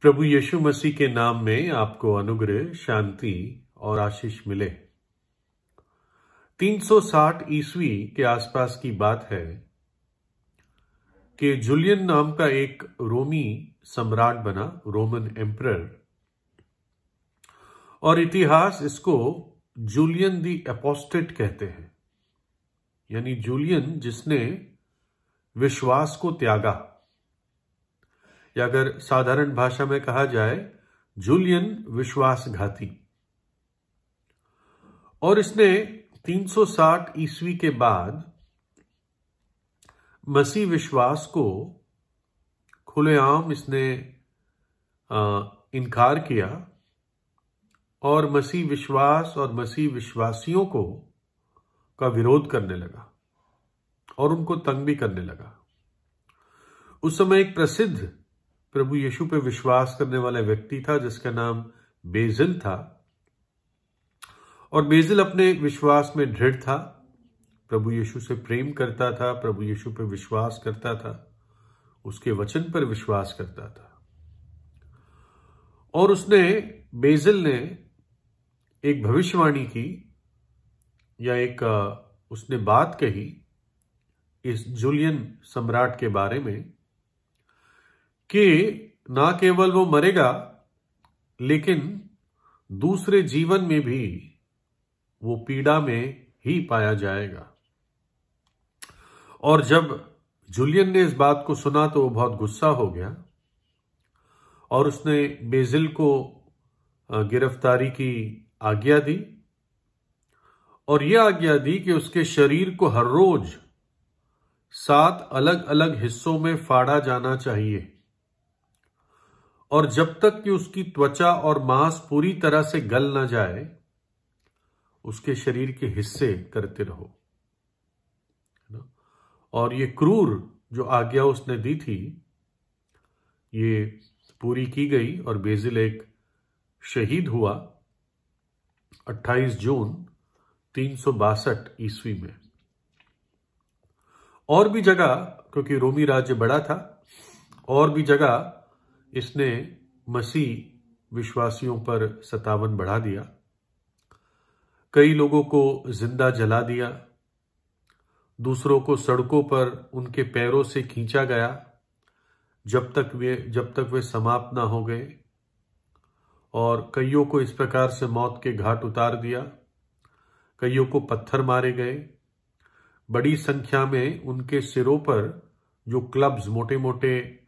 प्रभु यीशु मसीह के नाम में आपको अनुग्रह, शांति और आशीष मिले। 360 ईस्वी के आसपास की बात है कि जूलियन नाम का एक रोमी सम्राट बना, रोमन एम्परर, और इतिहास इसको जूलियन दी एपोस्टेट कहते हैं, यानी जूलियन जिसने विश्वास को त्यागा, या अगर साधारण भाषा में कहा जाए जूलियन विश्वासघाती। और इसने 360 ईस्वी के बाद मसीह विश्वास को खुलेआम इसने इनकार किया और मसीह विश्वास और मसीह विश्वासियों का विरोध करने लगा और उनको तंग भी करने लगा। उस समय एक प्रसिद्ध प्रभु यीशु पे विश्वास करने वाला व्यक्ति था जिसका नाम बेजिल था, और बेजिल अपने विश्वास में दृढ़ था, प्रभु यीशु से प्रेम करता था, प्रभु यीशु पे विश्वास करता था, उसके वचन पर विश्वास करता था। और बेजिल ने एक भविष्यवाणी की, या उसने बात कही इस जूलियन सम्राट के बारे में कि ना केवल वो मरेगा लेकिन दूसरे जीवन में भी वो पीड़ा में ही पाया जाएगा। और जब जूलियन ने इस बात को सुना तो वो बहुत गुस्सा हो गया और उसने बेजिल को गिरफ्तारी की आज्ञा दी, और यह आज्ञा दी कि उसके शरीर को हर रोज 7 अलग अलग हिस्सों में फाड़ा जाना चाहिए, और जब तक कि उसकी त्वचा और मांस पूरी तरह से गल ना जाए उसके शरीर के हिस्से करते रहो। और ये क्रूर जो आज्ञा उसने दी थी ये पूरी की गई और बेजिल एक शहीद हुआ 28 जून 362 ईस्वी में। और भी जगह, क्योंकि रोमी राज्य बड़ा था, और भी जगह इसने मसीह विश्वासियों पर सतावन बढ़ा दिया। कई लोगों को जिंदा जला दिया, दूसरों को सड़कों पर उनके पैरों से खींचा गया जब तक वे समाप्त ना हो गए, और कईयों को इस प्रकार से मौत के घाट उतार दिया। कईयों को पत्थर मारे गए। बड़ी संख्या में उनके सिरों पर जो क्लब्स, मोटे मोटे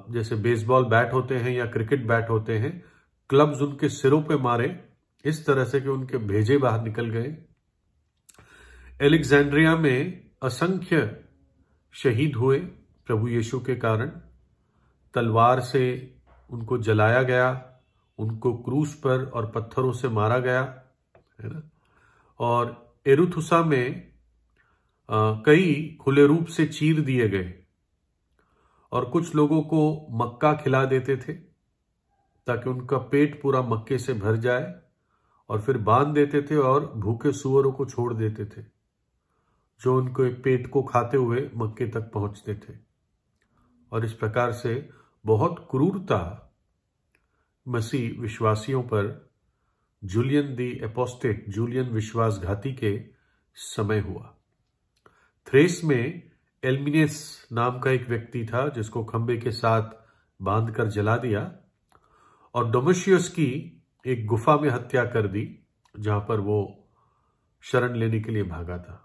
जैसे बेसबॉल बैट होते हैं या क्रिकेट बैट होते हैं, क्लब्स उनके सिरों पे मारे इस तरह से कि उनके भेजे बाहर निकल गए। एलेक्जेंड्रिया में असंख्य शहीद हुए प्रभु यीशु के कारण। तलवार से उनको जलाया गया, उनको क्रूस पर और पत्थरों से मारा गया, है ना। और एरुथुसा में कई खुले रूप से चीर दिए गए, और कुछ लोगों को मक्का खिला देते थे ताकि उनका पेट पूरा मक्के से भर जाए, और फिर बांध देते थे और भूखे सूअरों को छोड़ देते थे जो उनके पेट को खाते हुए मक्के तक पहुंचते थे। और इस प्रकार से बहुत क्रूरता मसीह विश्वासियों पर जूलियन दी एपोस्टेट, जूलियन विश्वासघाती के समय हुआ। थ्रेस में एल्मिनेस नाम का एक व्यक्ति था जिसको खंबे के साथ बांधकर जला दिया, और डोमिशियस की एक गुफा में हत्या कर दी जहां पर वो शरण लेने के लिए भागा था।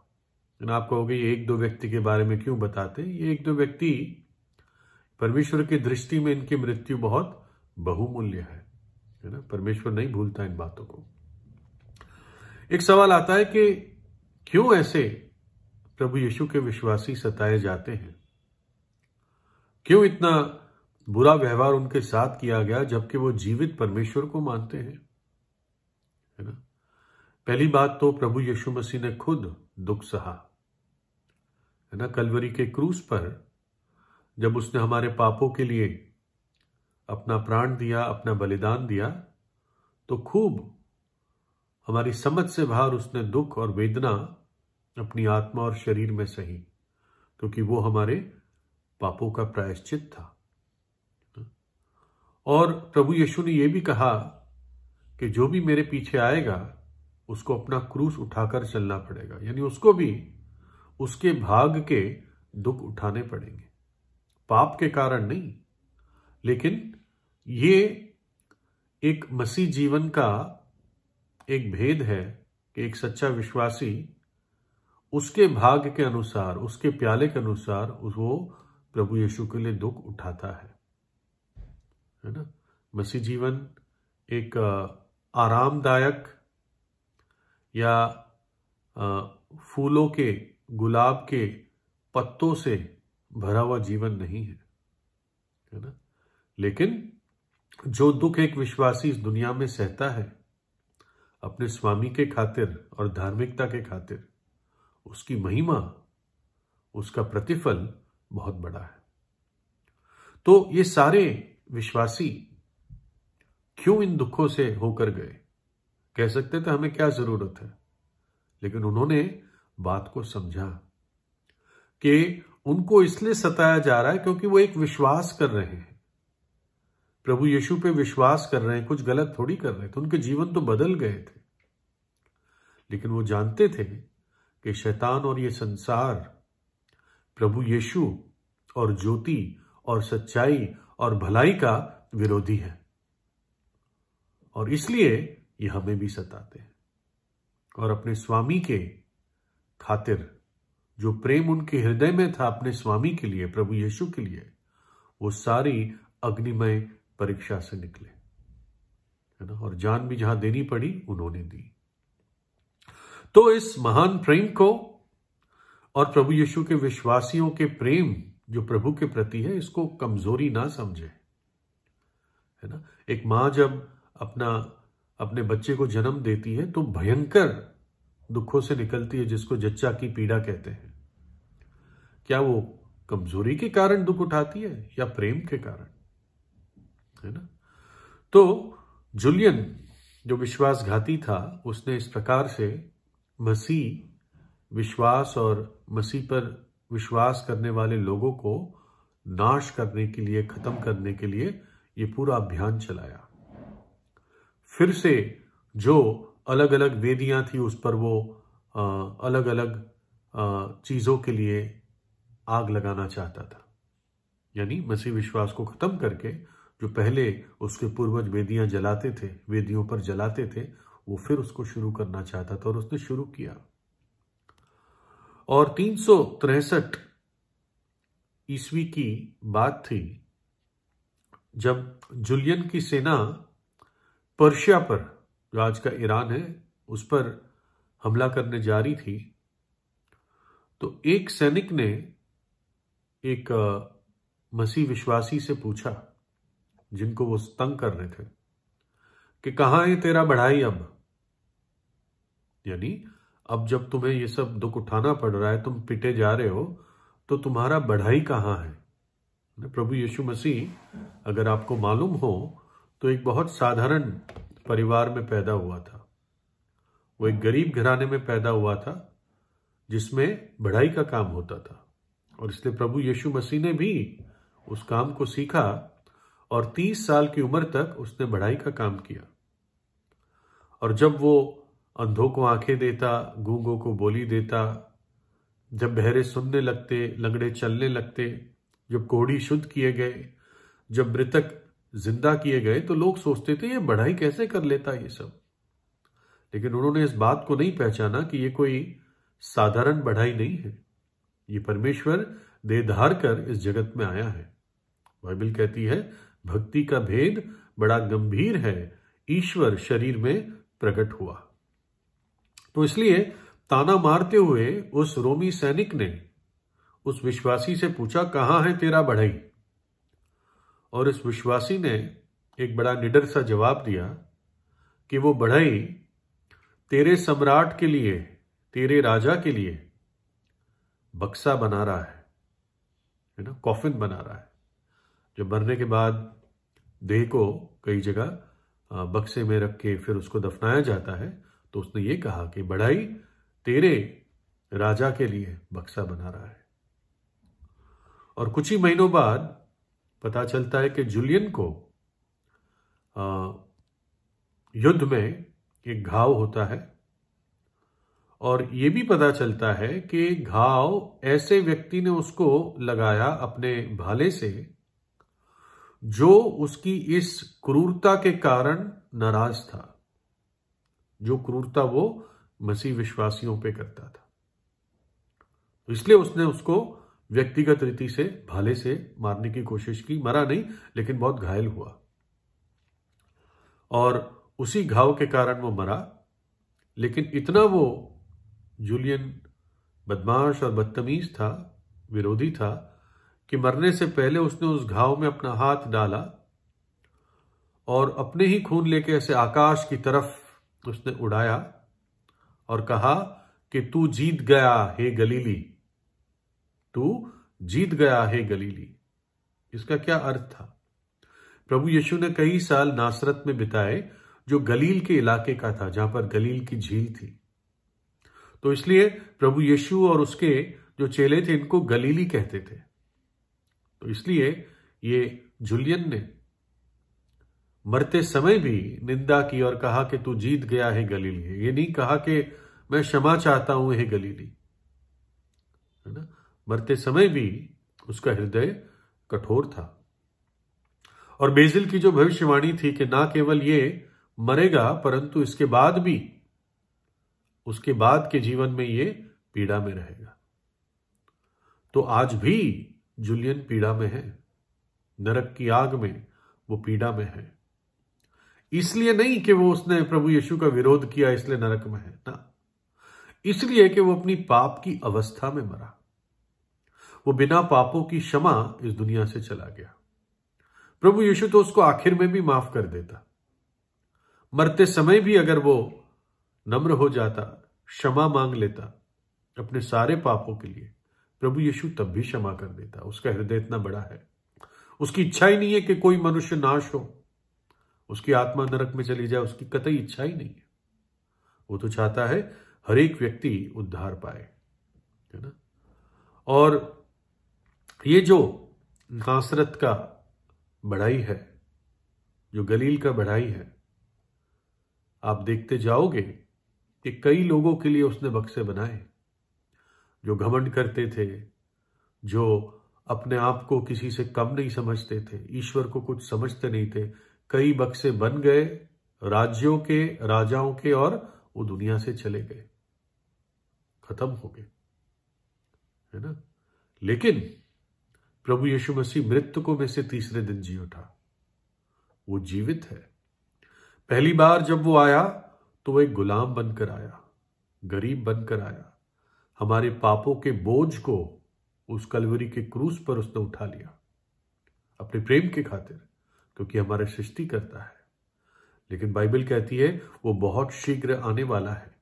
आप कहोगे ये 1-2 व्यक्ति के बारे में क्यों बताते? ये 1-2 व्यक्ति परमेश्वर की दृष्टि में इनकी मृत्यु बहुत बहुमूल्य है ना। परमेश्वर नहीं भूलता इन बातों को। एक सवाल आता है कि क्यों ऐसे प्रभु यीशु के विश्वासी सताए जाते हैं? क्यों इतना बुरा व्यवहार उनके साथ किया गया जबकि वो जीवित परमेश्वर को मानते हैं, है ना। पहली बात तो प्रभु यीशु मसीह ने खुद दुख सहा, है ना। कलवरी के क्रूस पर जब उसने हमारे पापों के लिए अपना प्राण दिया, अपना बलिदान दिया, तो खूब हमारी समझ से बाहर उसने दुख और वेदना अपनी आत्मा और शरीर में सही, क्योंकि वो हमारे पापों का प्रायश्चित था। और प्रभु यीशु ने यह भी कहा कि जो भी मेरे पीछे आएगा उसको अपना क्रूस उठाकर चलना पड़ेगा, यानी उसको भी उसके भाग के दुख उठाने पड़ेंगे, पाप के कारण नहीं। लेकिन ये एक मसीह जीवन का एक भेद है कि एक सच्चा विश्वासी उसके भाग के अनुसार, उसके प्याले के अनुसार वो प्रभु यीशु के लिए दुख उठाता है ना। मसीह जीवन एक आरामदायक या फूलों के, गुलाब के पत्तों से भरा हुआ जीवन नहीं है ना। लेकिन जो दुख एक विश्वासी इस दुनिया में सहता है अपने स्वामी के खातिर और धार्मिकता के खातिर, उसकी महिमा, उसका प्रतिफल बहुत बड़ा है। तो ये सारे विश्वासी क्यों इन दुखों से होकर गए? कह सकते थे हमें क्या जरूरत है, लेकिन उन्होंने बात को समझा कि उनको इसलिए सताया जा रहा है क्योंकि वो एक विश्वास कर रहे हैं, प्रभु यीशु पे विश्वास कर रहे हैं, कुछ गलत थोड़ी कर रहे थे। उनके जीवन तो बदल गए थे, लेकिन वो जानते थे कि शैतान और ये संसार प्रभु यीशु और ज्योति और सच्चाई और भलाई का विरोधी है, और इसलिए ये हमें भी सताते हैं। और अपने स्वामी के खातिर जो प्रेम उनके हृदय में था अपने स्वामी के लिए, प्रभु यीशु के लिए, वो सारी अग्निमय परीक्षा से निकले, है ना। और जान भी जहां देनी पड़ी उन्होंने दी। तो इस महान प्रेम को और प्रभु यीशु के विश्वासियों के प्रेम जो प्रभु के प्रति है, इसको कमजोरी ना समझे, है ना। एक मां जब अपने बच्चे को जन्म देती है तो भयंकर दुखों से निकलती है, जिसको जच्चा की पीड़ा कहते हैं। क्या वो कमजोरी के कारण दुख उठाती है या प्रेम के कारण, है ना। तो जूलियन जो विश्वासघाती था, उसने इस प्रकार से मसीह विश्वास और मसीह पर विश्वास करने वाले लोगों को नाश करने के लिए, खत्म करने के लिए ये पूरा अभियान चलाया। फिर से जो अलग अलग वेदियां थी उस पर वो अलग अलग चीजों के लिए आग लगाना चाहता था, यानी मसीह विश्वास को खत्म करके जो पहले उसके पूर्वज वेदियां जलाते थे, वेदियों पर जलाते थे, वो फिर उसको शुरू करना चाहता था, और उसने शुरू किया। और 363 ईस्वी की बात थी जब जूलियन की सेना पर्शिया पर, जो आज का ईरान है, उस पर हमला करने जा रही थी। तो एक सैनिक ने एक मसीह विश्वासी से पूछा, जिनको वो तंग कर रहे थे, कि कहां है तेरा बढ़ाई अब, यानी अब जब तुम्हें ये सब दुख उठाना पड़ रहा है, तुम पिटे जा रहे हो, तो तुम्हारा बढ़ाई कहां है। प्रभु यीशु मसीह, अगर आपको मालूम हो, तो एक बहुत साधारण परिवार में पैदा हुआ था। वो एक गरीब घराने में पैदा हुआ था जिसमें बढ़ाई का काम होता था, और इसलिए प्रभु यीशु मसीह ने भी उस काम को सीखा और 30 साल की उम्र तक उसने बढ़ाई का काम किया। और जब वो अंधों को आंखें देता, गूंगों को बोली देता, जब बहरे सुनने लगते, लंगड़े चलने लगते, जब कोढ़ी शुद्ध किए गए, जब मृतक जिंदा किए गए, तो लोग सोचते थे ये बढ़ाई कैसे कर लेता ये सब। लेकिन उन्होंने इस बात को नहीं पहचाना कि ये कोई साधारण बढ़ाई नहीं है, ये परमेश्वर देह धार कर इस जगत में आया है। बाइबल कहती है भक्ति का भेद बड़ा गंभीर है, ईश्वर शरीर में प्रकट हुआ। तो इसलिए ताना मारते हुए उस रोमी सैनिक ने उस विश्वासी से पूछा, कहां है तेरा बढ़ई? और इस विश्वासी ने एक बड़ा निडर सा जवाब दिया कि वो बढ़ई तेरे सम्राट के लिए, तेरे राजा के लिए बक्सा बना रहा है ना, कॉफिन बना रहा है। जब मरने के बाद देह को कई जगह बक्से में रख के फिर उसको दफनाया जाता है, तो उसने ये कहा कि बढ़ई तेरे राजा के लिए बक्सा बना रहा है। और कुछ ही महीनों बाद पता चलता है कि जूलियन को युद्ध में एक घाव होता है और ये भी पता चलता है कि घाव ऐसे व्यक्ति ने उसको लगाया अपने भाले से जो उसकी इस क्रूरता के कारण नाराज था, जो क्रूरता वो मसीह विश्वासियों पे करता था। इसलिए उसने उसको व्यक्तिगत रीति से भाले से मारने की कोशिश की। मरा नहीं, लेकिन बहुत घायल हुआ और उसी घाव के कारण वो मरा। लेकिन इतना वो जूलियन बदमाश और बदतमीज था, विरोधी था, कि मरने से पहले उसने उस घाव में अपना हाथ डाला और अपने ही खून लेके ऐसे आकाश की तरफ उसने उड़ाया और कहा कि तू जीत गया हे गलीली, तू जीत गया हे गलीली। इसका क्या अर्थ था? प्रभु यीशु ने कई साल नासरत में बिताए, जो गलील के इलाके का था, जहां पर गलील की झील थी। तो इसलिए प्रभु यीशु और उसके जो चेले थे इनको गलीली कहते थे। तो इसलिए ये जूलियन ने मरते समय भी निंदा की और कहा कि तू जीत गया है गलीली। ये नहीं कहा कि मैं क्षमा चाहता हूं हे गलीली, है ना। मरते समय भी उसका हृदय कठोर था। और बेजिल की जो भविष्यवाणी थी कि ना केवल ये मरेगा परंतु इसके बाद भी, उसके बाद के जीवन में ये पीड़ा में रहेगा। तो आज भी जूलियन पीड़ा में है, नरक की आग में वो पीड़ा में है। इसलिए नहीं कि वो उसने प्रभु यीशु का विरोध किया इसलिए नरक में है ना, इसलिए कि वो अपनी पाप की अवस्था में मरा। वो बिना पापों की क्षमा इस दुनिया से चला गया। प्रभु यीशु तो उसको आखिर में भी माफ कर देता। मरते समय भी अगर वो नम्र हो जाता, क्षमा मांग लेता अपने सारे पापों के लिए, प्रभु यीशु तब भी क्षमा कर देता। उसका हृदय इतना बड़ा है। उसकी इच्छा ही नहीं है कि कोई मनुष्य नाश हो, उसकी आत्मा नरक में चली जाए, उसकी कतई इच्छा ही नहीं है। वो तो चाहता है हर एक व्यक्ति उद्धार पाए, है ना। और ये जो नासरत का बढ़ाई है, जो गलील का बढ़ाई है, आप देखते जाओगे कि कई लोगों के लिए उसने बक्से बनाए। जो घमंड करते थे, जो अपने आप को किसी से कम नहीं समझते थे, ईश्वर को कुछ समझते नहीं थे, कई बक्से बन गए राज्यों के, राजाओं के, और वो दुनिया से चले गए, खत्म हो गए, है ना। लेकिन प्रभु यीशु मसीह मृतकों में से तीसरे दिन जी उठा। वो जीवित है। पहली बार जब वो आया तो वो एक गुलाम बनकर आया, गरीब बनकर आया। हमारे पापों के बोझ को उस कलवरी के क्रूस पर उसने उठा लिया अपने प्रेम के खातिर, क्योंकि हमारा सृष्टि करता है। लेकिन बाइबल कहती है वो बहुत शीघ्र आने वाला है।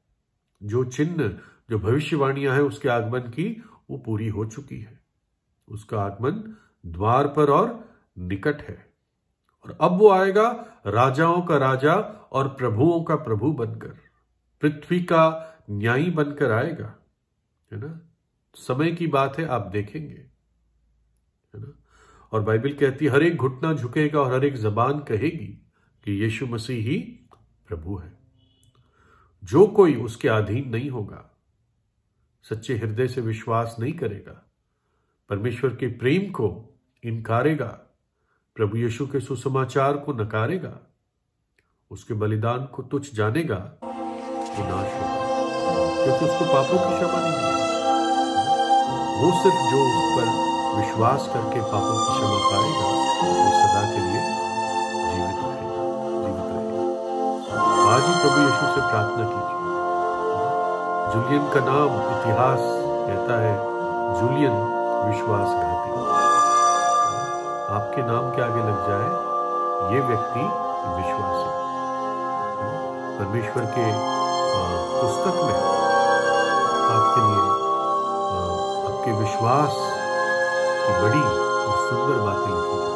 जो चिन्ह, जो भविष्यवाणियां हैं उसके आगमन की, वो पूरी हो चुकी है। उसका आगमन द्वार पर और निकट है। और अब वो आएगा राजाओं का राजा और प्रभुओं का प्रभु बनकर, पृथ्वी का न्यायी बनकर आएगा, है ना। समय की बात है, आप देखेंगे, है ना। और बाइबल कहती है हर एक घुटना झुकेगा और हर एक जबान कहेगी कि यीशु मसीह ही प्रभु है। जो कोई उसके अधीन नहीं होगा, सच्चे हृदय से विश्वास नहीं करेगा, परमेश्वर के प्रेम को इनकारेगा, प्रभु यीशु के सुसमाचार को नकारेगा, उसके बलिदान को तुच्छ जानेगा, वो नाश होगा, क्योंकि उसको पापों की क्षमा नहीं मिलेगी। वो सिर्फ जो उस पर विश्वास करके पापों की क्षमा पाएगा, वो सदा के लिए जीवित रहेगा। आज ही प्रभु यीशु से प्रार्थना कीजिए। जूलियन का नाम इतिहास कहता है जूलियन विश्वासघाती। आपके नाम के आगे लग जाए ये व्यक्ति विश्वासी। परमेश्वर के पुस्तक में आपके लिए आपके विश्वास की बड़ी और सुंदर बातें लिखी।